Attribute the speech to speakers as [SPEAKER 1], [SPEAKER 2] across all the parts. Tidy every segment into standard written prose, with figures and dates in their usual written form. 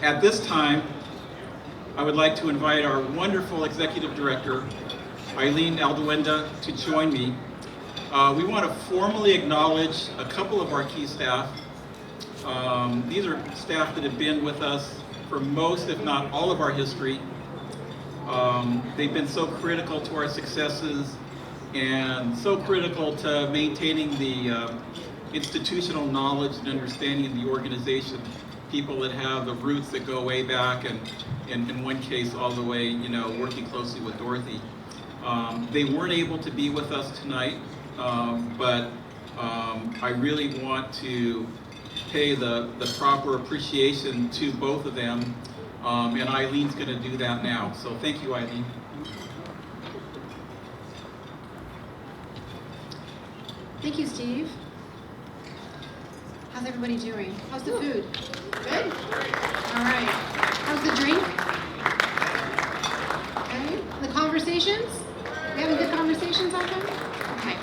[SPEAKER 1] At this time, I would like to invite our wonderful Executive Director, Eileen Alduenda, to join me. We want to formally acknowledge a couple of our key staff. These are staff that have been with us for most, if not all, of our history. They've been so critical to our successes and so critical to maintaining the institutional knowledge and understanding of the organization. People that have the roots that go way back, and in one case all the way, working closely with Dorothy. They weren't able to be with us tonight, but I really want to pay the proper appreciation to both of them, and Eileen's going to do that now. So thank you, Eileen.
[SPEAKER 2] Thank you, Steve. How's everybody doing? How's the food? Good? All right. How's the drink? Okay. The conversations? We having good conversations out there? Okay,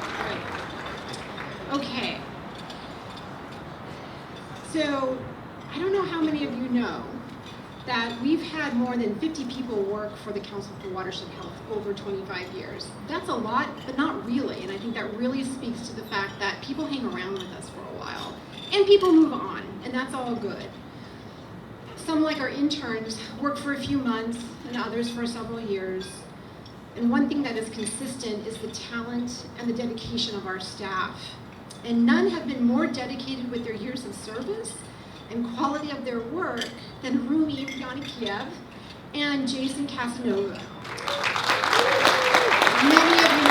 [SPEAKER 2] good. Okay. So, I don't know how many of you know that we've had more than 50 people work for the Council for Watershed Health over 25 years. That's a lot, but not really, and I think that really speaks to the fact that people hang around with us for a while, and people move on, and that's all good. Some, like our interns, work for a few months, and others for several years. And one thing that is consistent is the talent and the dedication of our staff. And none have been more dedicated with their years of service and quality of their work than Rumi Yanikiev and Jason Casanova. Many of you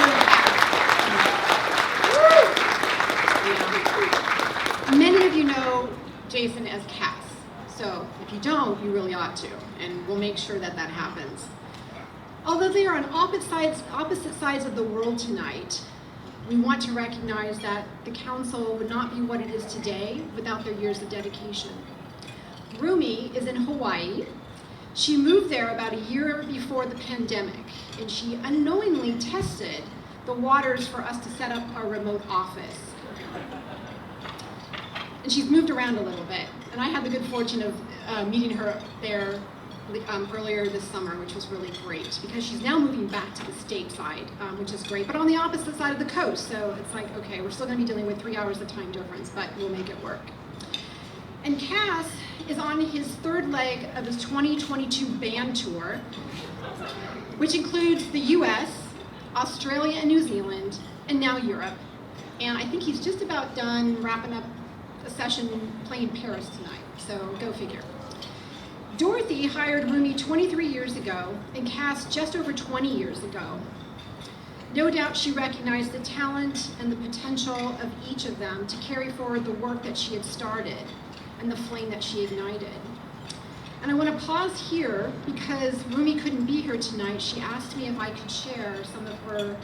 [SPEAKER 2] know Many of you know Jason as Cass. So if you don't, you really ought to, and we'll make sure that that happens. Although they are on opposite sides of the world tonight, we want to recognize that the council would not be what it is today without their years of dedication. Rumi is in Hawaii. She moved there about a year before the pandemic, and she unknowingly tested the waters for us to set up our remote office. And she's moved around a little bit, and I had the good fortune of meeting her there earlier this summer, which was really great, because she's now moving back to the stateside, which is great, but on the opposite side of the coast. So it's like, okay, we're still going to be dealing with 3 hours of time difference, but we'll make it work. And Cass is on his third leg of his 2022 band tour, which includes the US, Australia and New Zealand, and now Europe. And I think he's just about done wrapping up a session playing Paris tonight, so go figure. Dorothy hired Rumi 23 years ago and Cass just over 20 years ago. No doubt she recognized the talent and the potential of each of them to carry forward the work that she had started and the flame that she ignited. And I want to pause here because Rumi couldn't be here tonight. She asked me if I could share some of her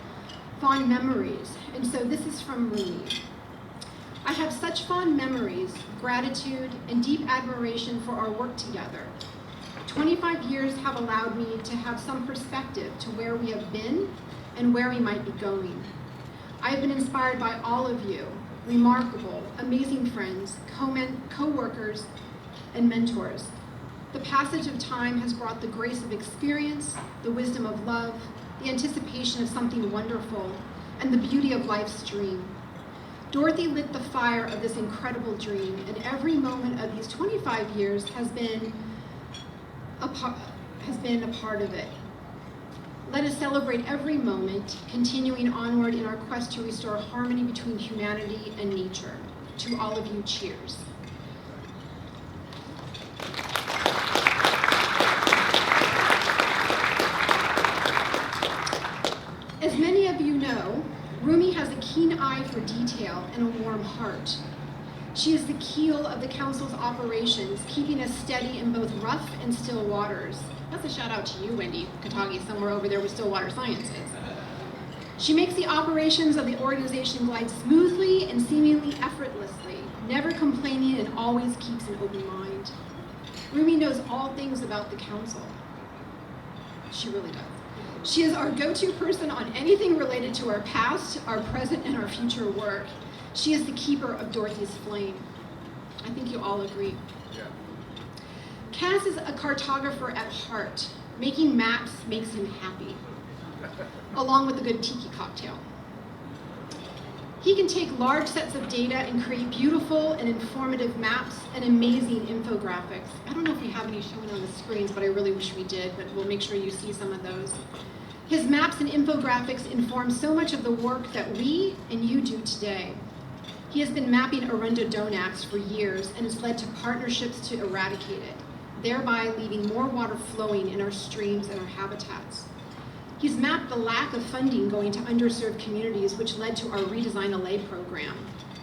[SPEAKER 2] fond memories, and so this is from Rumi. I have such fond memories, gratitude, and deep admiration for our work together. 25 years have allowed me to have some perspective to where we have been and where we might be going. I have been inspired by all of you, remarkable, amazing friends, co-workers, and mentors. The passage of time has brought the grace of experience, the wisdom of love, the anticipation of something wonderful, and the beauty of life's dream. Dorothy lit the fire of this incredible dream, and every moment of these 25 years has been a part of it. Let us celebrate every moment, continuing onward in our quest to restore harmony between humanity and nature. To all of you, cheers. As many of you know, Rumi has a keen eye for detail and a warm heart. She is the keel of the council's operations, keeping us steady in both rough and still waters. That's a shout out to you, Wendy Katagi, somewhere over there with Stillwater Sciences. She makes the operations of the organization glide smoothly and seemingly effortlessly, never complaining and always keeps an open mind. Rumi knows all things about the council. She really does. She is our go-to person on anything related to our past, our present, and our future work. She is the keeper of Dorothy's flame. I think you all agree.
[SPEAKER 3] Yeah.
[SPEAKER 2] Cass is a cartographer at heart. Making maps makes him happy, along with a good tiki cocktail. He can take large sets of data and create beautiful and informative maps and amazing infographics. I don't know if we have any showing on the screens, but I really wish we did, but we'll make sure you see some of those. His maps and infographics inform so much of the work that we and you do today. He has been mapping Arundodonax for years and has led to partnerships to eradicate it, thereby leaving more water flowing in our streams and our habitats. He's mapped the lack of funding going to underserved communities, which led to our Redesign LA program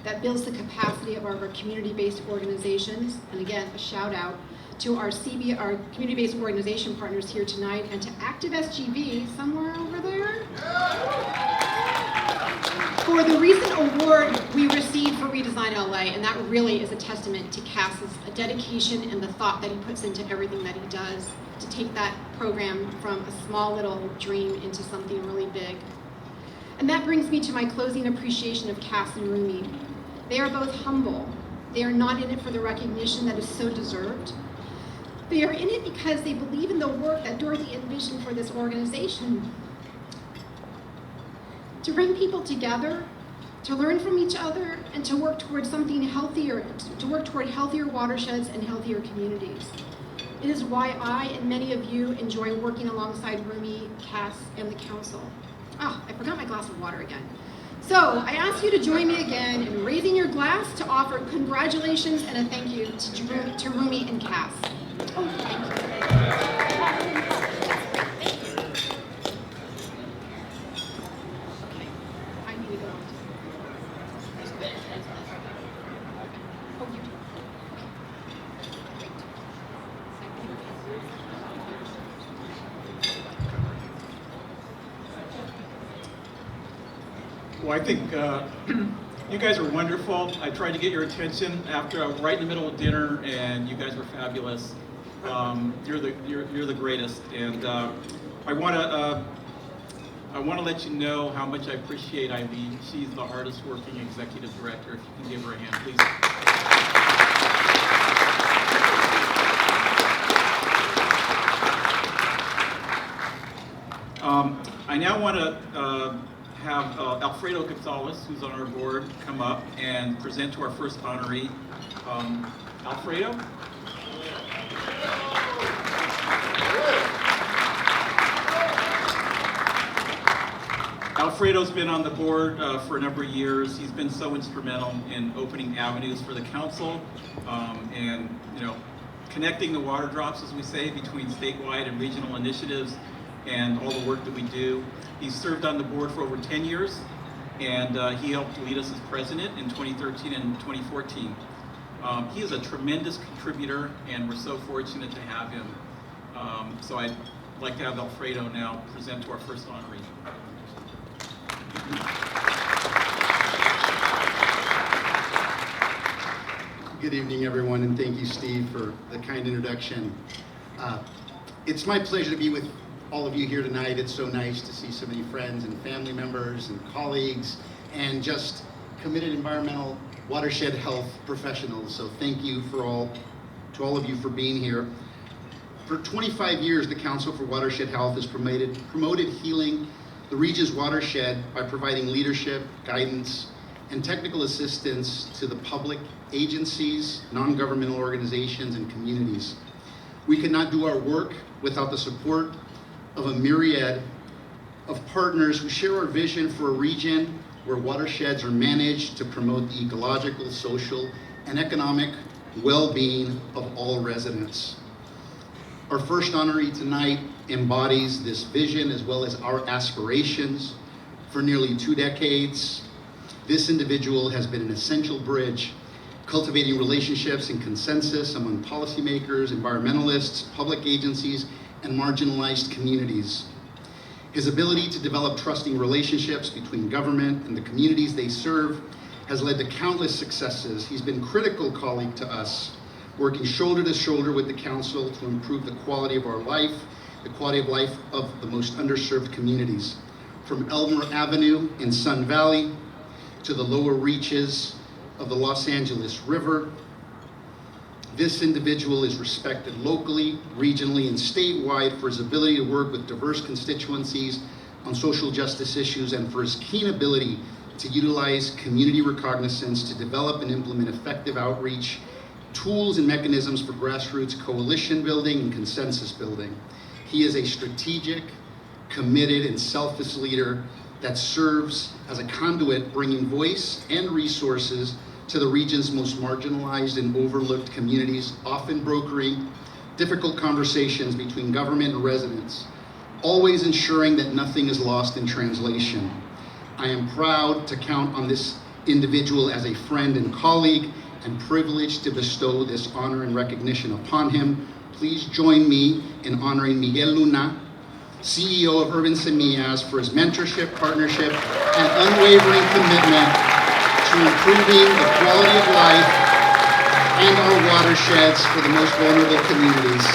[SPEAKER 2] that builds the capacity of our community-based organizations. And again, a shout out to our community-based organization partners here tonight, and to Active SGV, somewhere over there, for the recent award we received for Redesign LA, and that really is a testament to Cass's dedication and the thought that he puts into everything that he does to take that program from a small little dream into something really big. And that brings me to my closing appreciation of Cass and Rumi. They are both humble. They are not in it for the recognition that is so deserved. They are in it because they believe in the work that Dorothy envisioned for this organization. To bring people together, to learn from each other, and to work towards something healthier, to work toward healthier watersheds and healthier communities. It is why I and many of you enjoy working alongside Rumi, Cass, and the council. Oh, I forgot my glass of water again. So I ask you to join me again in raising your glass to offer congratulations and a thank you to Rumi and Cass. Oh, thank you. Okay, I need to go on. Oh, you do. Great.
[SPEAKER 1] Well, I think you guys are wonderful. I tried to get your attention after I was right in the middle of dinner, and you guys were fabulous. You're the greatest, and I want to let you know how much I appreciate Eileen. She's the hardest working executive director. If you can give her a hand, please. I now want to have Alfredo Gonzalez, who's on our board, come up and present to our first honoree. Alfredo? Alfredo's been on the board for a number of years. He's been so instrumental in opening avenues for the council and, connecting the water drops, as we say, between statewide and regional initiatives and all the work that we do. He's served on the board for over 10 years, and he helped lead us as president in 2013 and 2014. He is a tremendous contributor, and we're so fortunate to have him. So I'd like to have Alfredo now present to our first honoree.
[SPEAKER 3] Good evening, everyone, and thank you, Steve, for the kind introduction. It's my pleasure to be with all of you here tonight. It's so nice to see so many friends and family members and colleagues and just committed environmental watershed health professionals. So thank you to all of you for being here. For 25 years, the Council for Watershed Health has promoted healing the region's watershed by providing leadership, guidance, and technical assistance to the public agencies, non-governmental organizations, and communities. We could not do our work without the support of a myriad of partners who share our vision for a region where watersheds are managed to promote the ecological, social, and economic well-being of all residents. Our first honoree tonight embodies this vision as well as our aspirations. For nearly 2 decades, this individual has been an essential bridge, cultivating relationships and consensus among policymakers, environmentalists, public agencies, and marginalized communities. His ability to develop trusting relationships between government and the communities they serve has led to countless successes. He's been a critical colleague to us, working shoulder to shoulder with the council to improve the quality of our life, the quality of life of the most underserved communities. From Elmer Avenue in Sun Valley to the lower reaches of the Los Angeles River, This individual is respected locally, regionally, and statewide for his ability to work with diverse constituencies on social justice issues and for his keen ability to utilize community recognizance to develop and implement effective outreach, tools and mechanisms for grassroots coalition building and consensus building. He is a strategic, committed, and selfless leader that serves as a conduit bringing voice and resources to the region's most marginalized and overlooked communities, often brokering difficult conversations between government and residents, always ensuring that nothing is lost in translation. I am proud to count on this individual as a friend and colleague and privileged to bestow this honor and recognition upon him. Please join me in honoring Miguel Luna, CEO of Urban Semillas, for his mentorship, partnership, and unwavering commitment to improving the quality of life and our watersheds for the most vulnerable communities.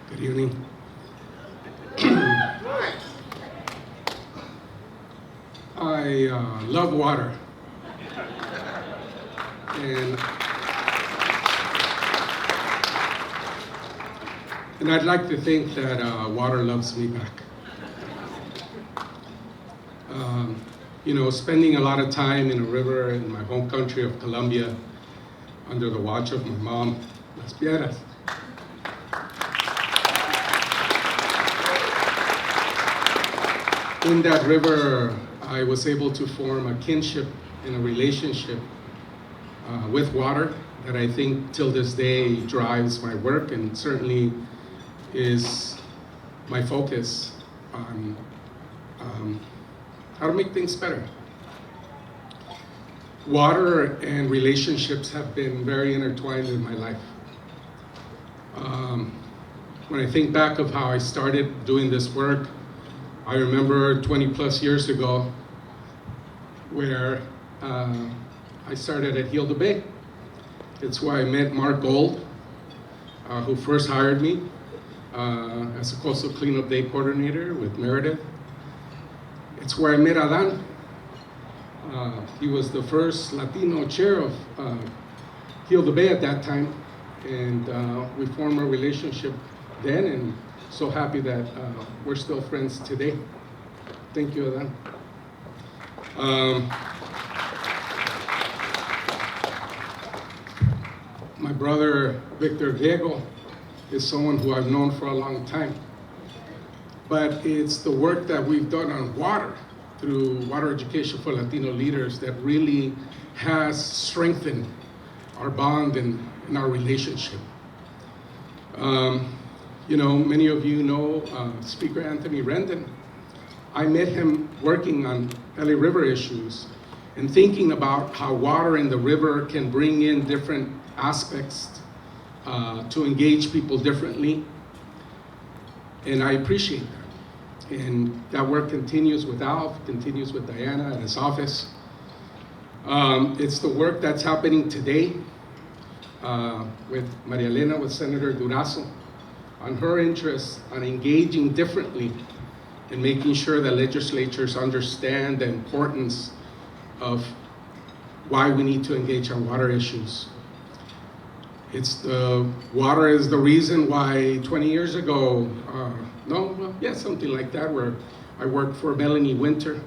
[SPEAKER 4] Good evening. I love water. And I'd like to think that water loves me back. You know, spending a lot of time in a river in my home country of Colombia under the watch of my mom, Las Piedras. In that river, I was able to form a kinship and a relationship with water that I think till this day drives my work and certainly is my focus on how to make things better. Water and relationships have been very intertwined in my life. When I think back of how I started doing this work, I remember 20 plus years ago where I started at Heal the Bay. It's where I met Mark Gold, who first hired me as a coastal cleanup day coordinator with Meredith. It's where I met Adan. He was the first Latino chair of Heal the Bay at that time, and we formed a relationship then, and so happy that we're still friends today. Thank you, Adan. My brother, Victor Diego, is someone who I've known for a long time. But it's the work that we've done on water through Water Education for Latino Leaders that really has strengthened our bond and our relationship. You know, many of you know Speaker Anthony Rendon. I met him working on LA River issues and thinking about how water in the river can bring in different aspects to engage people differently. And I appreciate that. And that work continues with Alf, continues with Diana at his office. It's the work that's happening today with Maria Elena, with Senator Durazo, on her interest on engaging differently and making sure that legislatures understand the importance of why we need to engage on water issues. Water is the reason why 20 years ago, something like that, where I worked for Melanie Winter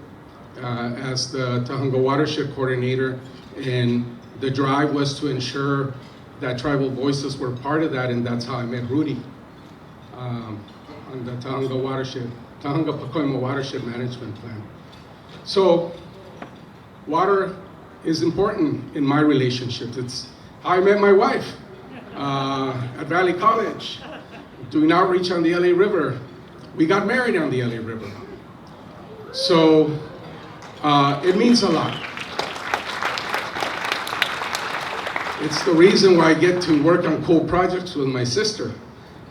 [SPEAKER 4] as the Tahunga Watershed coordinator, and the drive was to ensure that tribal voices were part of that, and that's how I met Rudy on the Tahunga Watershed, Tahunga Pacoima Watershed Management Plan. So, water is important in my relationships. It's how I met my wife at Valley College, doing outreach on the LA River. We got married on the LA River. So, it means a lot. It's the reason why I get to work on cool projects with my sister,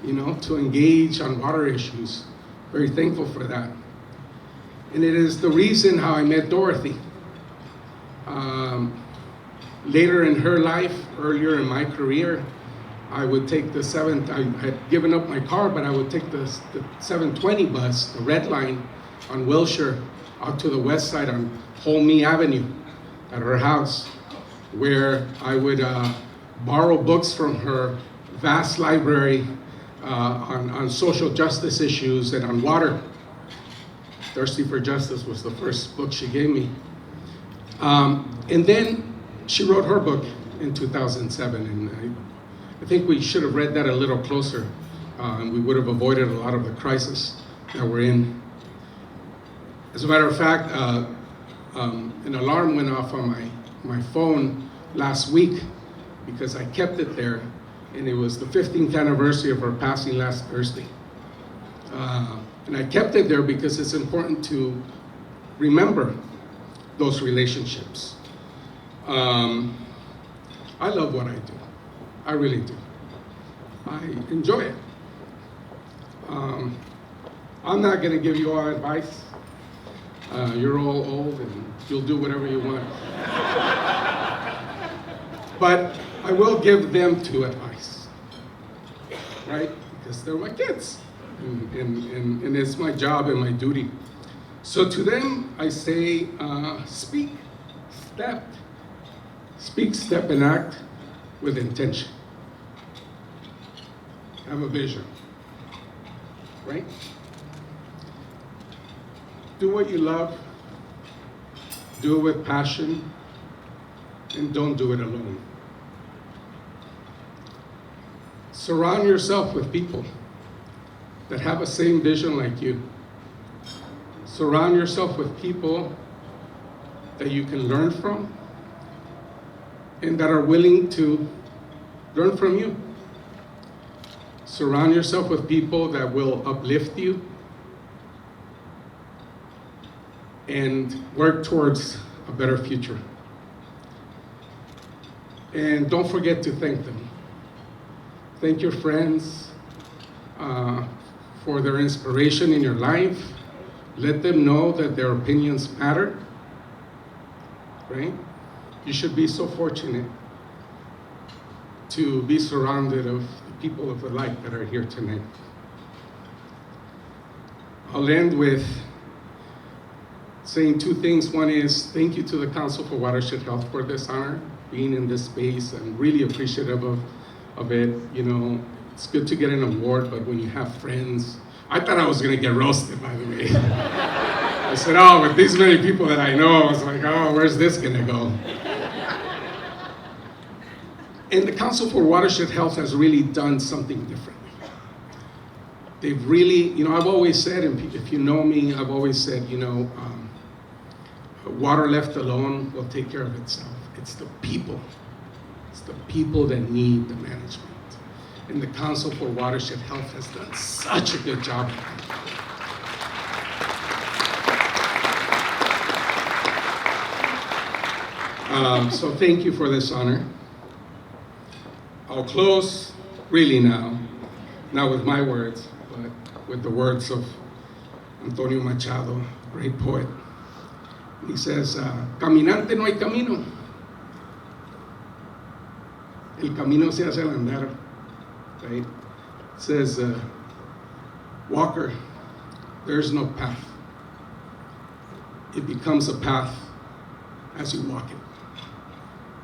[SPEAKER 4] you know, to engage on water issues Very thankful for that. And it is the reason how I met Dorothy. Later in her life, earlier in my career, I would take I had given up my car, but I would take the 720 bus, the red line on Wilshire, out to the west side on Holme Avenue at her house, where I would borrow books from her vast library on social justice issues and on water. Thirsty for Justice was the first book she gave me. And then she wrote her book in 2007, and I think we should have read that a little closer, and we would have avoided a lot of the crisis that we're in. As a matter of fact, an alarm went off on my phone last week because I kept it there, and it was the 15th anniversary of her passing last Thursday. And I kept it there because it's important to remember those relationships. I love what I do. I really do. I enjoy it. I'm not going to give you all advice. You're all old and you'll do whatever you want. But I will give them two advice, right? Because they're my kids. And it's my job and my duty. So to them, I say, speak, step, and act with intention. Have a vision, right? Do what you love, do it with passion, and don't do it alone. Surround yourself with people that have the same vision like you. Surround yourself with people that you can learn from and that are willing to learn from you. Surround yourself with people that will uplift you and work towards a better future. And don't forget to thank them. Thank your friends for their inspiration in your life. Let them know that their opinions matter, right? You should be so fortunate to be surrounded of the people of the light that are here tonight. I'll end with saying two things. One is thank you to the Council for Watershed Health for this honor, being in this space. I'm really appreciative of it. You know, it's good to get an award, but when you have friends, I thought I was gonna get roasted, by the way. I said, oh, with these many people that I know, I was like, oh, where's this gonna go? And the Council for Watershed Health has really done something differently. They've really, you know, I've always said, and if you know me, I've always said, you know, water left alone will take care of itself. It's the people. It's the people that need the management. And the Council for Watershed Health has done such a good job. So thank you for this honor. I'll close really now, not with my words, but with the words of Antonio Machado, great poet. He says, caminante no hay camino. El camino se hace al andar, right? It says, walker, there's no path. It becomes a path as you walk it.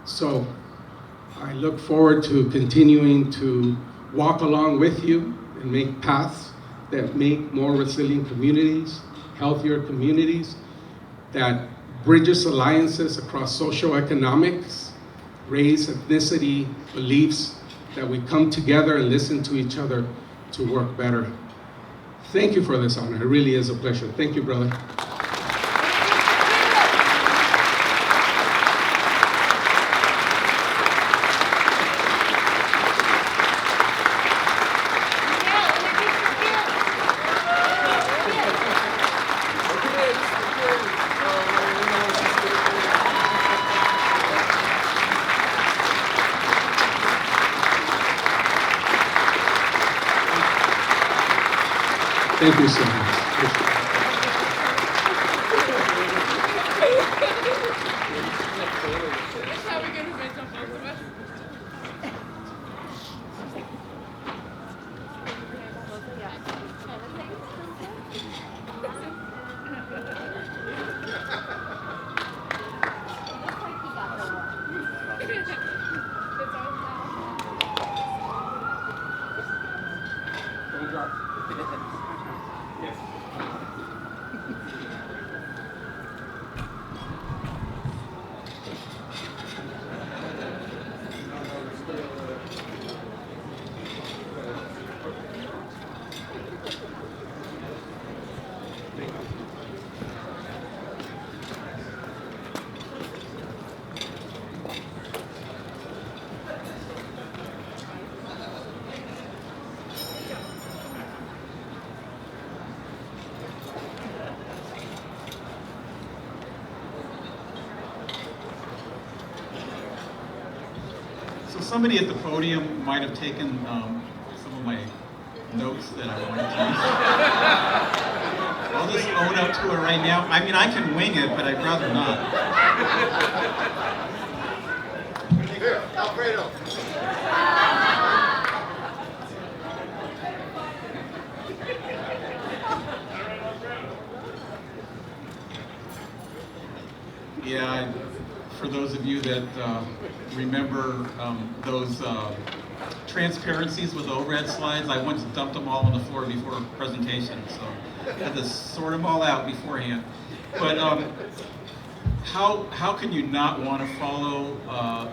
[SPEAKER 4] So I look forward to continuing to walk along with you and make paths that make more resilient communities, healthier communities, that bridges alliances across socioeconomics, race, ethnicity, beliefs, that we come together and listen to each other to work better. Thank you for this honor. It really is a pleasure. Thank you, brother. Thank you so much.
[SPEAKER 1] somebody at the podium might have taken some of my notes that I wanted to use. I'll just own up to it right now. I mean, I can wing it, but I'd rather not.
[SPEAKER 3] Here, Alfredo.
[SPEAKER 1] Yeah, for those of you that remember those transparencies with overhead slides, I once dumped them all on the floor before a presentation, so I had to sort them all out beforehand. But how can you not want to follow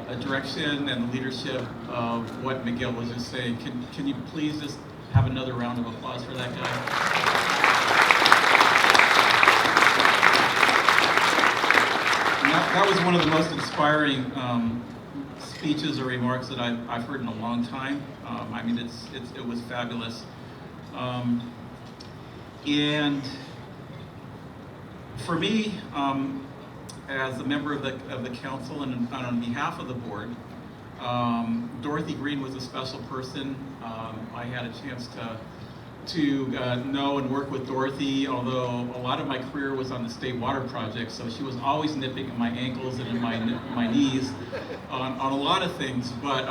[SPEAKER 1] a direction and the leadership of what Miguel was just saying? Can you please just have another round of applause for that guy? That was one of the most inspiring speeches or remarks that I've heard in a long time. I mean, it was fabulous. And for me, as a member of the council and on behalf of the board, Dorothy Green was a special person. I had a chance to know and work with Dorothy, although a lot of my career was on the state water project, so she was always nipping at my ankles and in my knees on a lot of things. But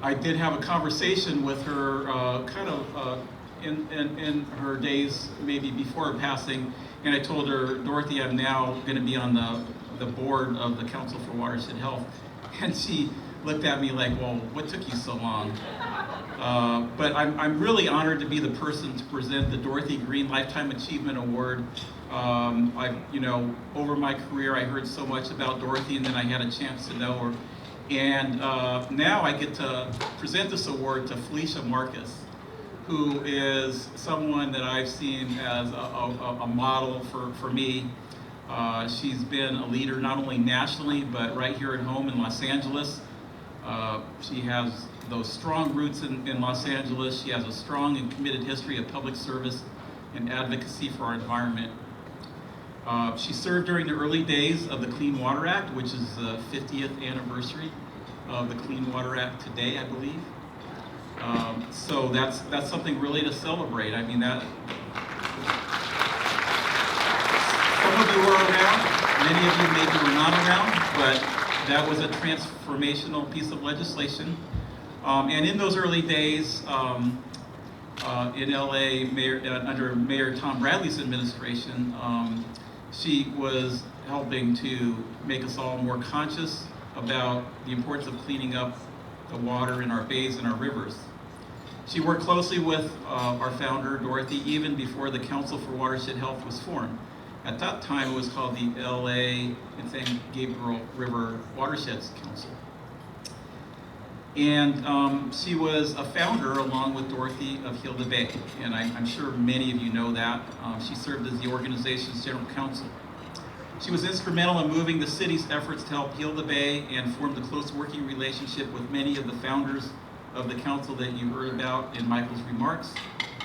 [SPEAKER 1] I did have a conversation with her kind of in her days maybe before her passing, and I told her, Dorothy, I'm now going to be on the board of the Council for Watershed Health, and she looked at me like, well, what took you so long? But I'm really honored to be the person to present the Dorothy Green Lifetime Achievement Award. Over my career, I heard so much about Dorothy, and then I had a chance to know her. And now I get to present this award to Felicia Marcus, who is someone that I've seen as a model for me. She's been a leader not only nationally, but right here at home in Los Angeles. She has those strong roots in Los Angeles. She has a strong and committed history of public service and advocacy for our environment. She served during the early days of the Clean Water Act, which is the 50th anniversary of the Clean Water Act today, I believe. So that's something really to celebrate. I mean, that some of you were around, many of you maybe were not around, but that was a transformational piece of legislation. And in those early days in LA, under Mayor Tom Bradley's administration, she was helping to make us all more conscious about the importance of cleaning up the water in our bays and our rivers. She worked closely with our founder, Dorothy, even before the Council for Watershed Health was formed. At that time, it was called the LA and San Gabriel River Watersheds Council. And she was a founder, along with Dorothy, of Heal the Bay. And I'm sure many of you know that. She served as the organization's general counsel. She was instrumental in moving the city's efforts to help heal the Bay and formed a close working relationship with many of the founders of the council that you heard about in Michael's remarks.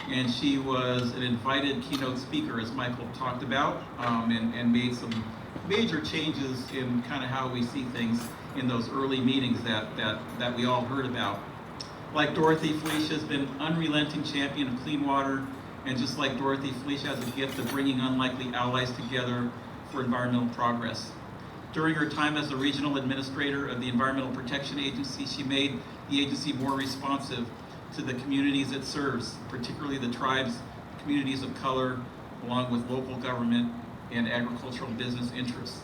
[SPEAKER 1] And she was an invited keynote speaker, as Michael talked about, and made some major changes in kind of how we see things in those early meetings that we all heard about. Like Dorothy, Felicia has been an unrelenting champion of clean water, and just like Dorothy, Felicia has a gift of bringing unlikely allies together for environmental progress. During her time as the regional administrator of the Environmental Protection Agency, she made the agency more responsive to the communities it serves, particularly the tribes, communities of color, along with local government and agricultural business interests.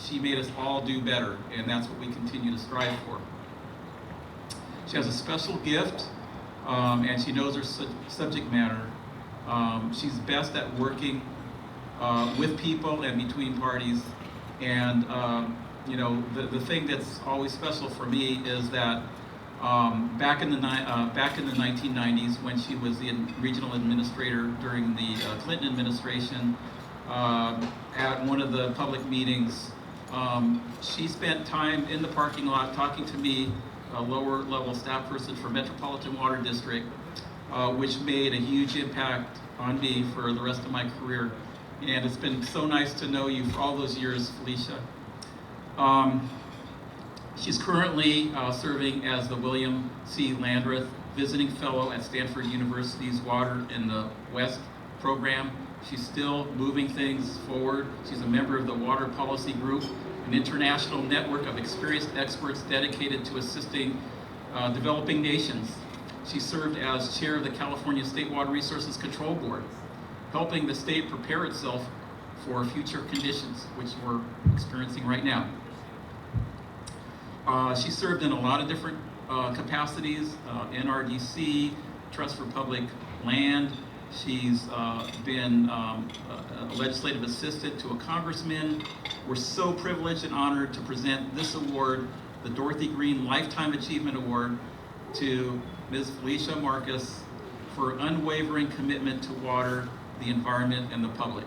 [SPEAKER 1] She made us all do better, and that's what we continue to strive for. She has a special gift, and she knows her subject matter. She's best at working with people and between parties. And the thing that's always special for me is that back in the 1990s, when she was the regional administrator during the Clinton administration, at one of the public meetings, she spent time in the parking lot talking to me, a lower level staff person for Metropolitan Water District, which made a huge impact on me for the rest of my career. And it's been so nice to know you for all those years, Felicia. She's currently serving as the William C. Landreth Visiting Fellow at Stanford University's Water in the West program. She's still moving things forward. She's a member of the Water Policy Group, an international network of experienced experts dedicated to assisting developing nations. She served as chair of the California State Water Resources Control Board, helping the state prepare itself for future conditions, which we're experiencing right now. She served in a lot of different capacities, NRDC, Trust for Public Land. She's been a legislative assistant to a congressman. We're so privileged and honored to present this award, the Dorothy Green Lifetime Achievement Award, to Ms. Felicia Marcus for unwavering commitment to water, the environment, and the public.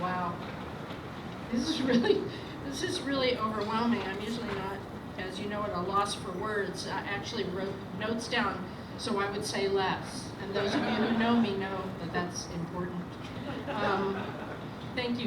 [SPEAKER 5] Wow. This is really overwhelming. I'm usually not, as you know, at a loss for words. I actually wrote notes down so I would say less. And those of you who know me know that that's important. Thank you.